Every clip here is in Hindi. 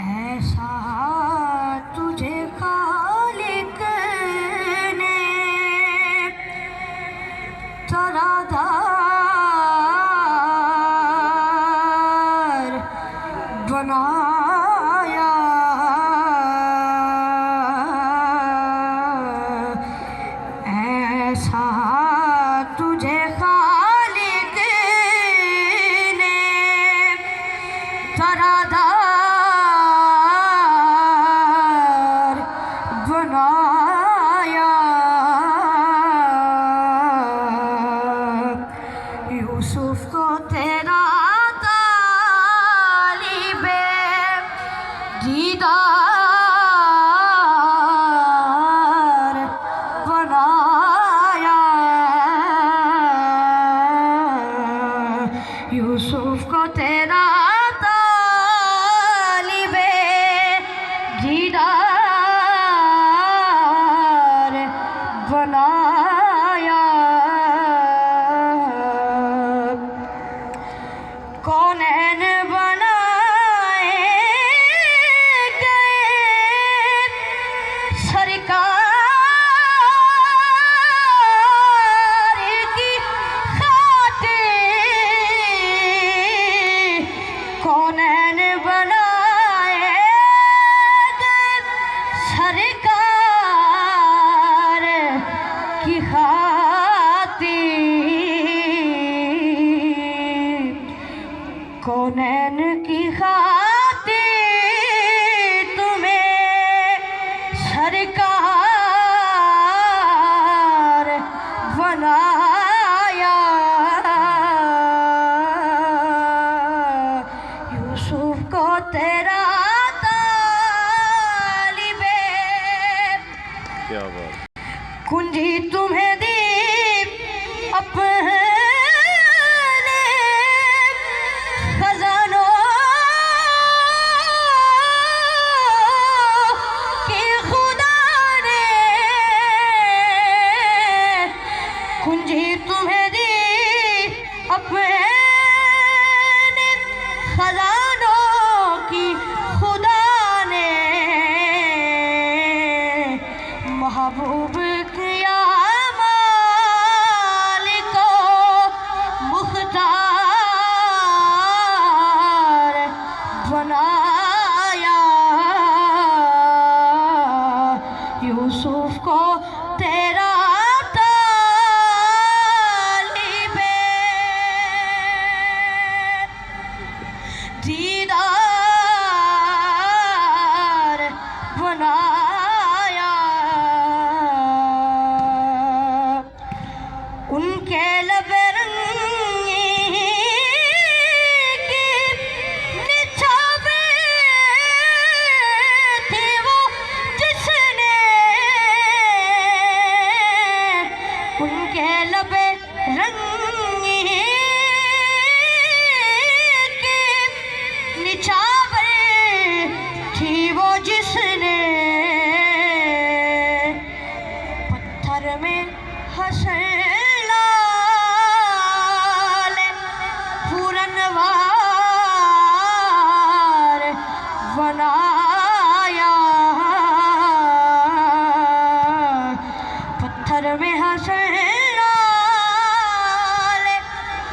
ऐसा तुझे खालिक ने तरादार बनाया, ऐसा तुझे खालिक ने तरादार बनाया। यूसुफ को तेरा तालिबे दीदार बनाया। यूसुफ को तेरा तालिबे दीदार बनाया। कौनैन बनाए गए सरकार की खातिर, कौनैन बनाए गए सरकार की खातिर, कौनैन की खातिर तुम्हें सरकार बनाया। यूसुफ को तेरा तालिबे क्या बात, कुंजी तुम्हें दी अपने खजानों की खुदा ने, कुंजी तुम्हें दी अपने खजानों की खुदा ने। महबूब किया मालिको मुख्तार बनाया। यूसुफ को तेरा तालिबे दीदार बनाया। उनके लबे रंगी की निछावे थी वो जिसने, उनके लबे रंगी की निछावे थी वो जिसने, पत्थर में हसन लाल पूरनवार बनाया। पत्थर में हसन लाल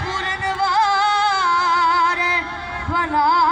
पूरनवार बनाया।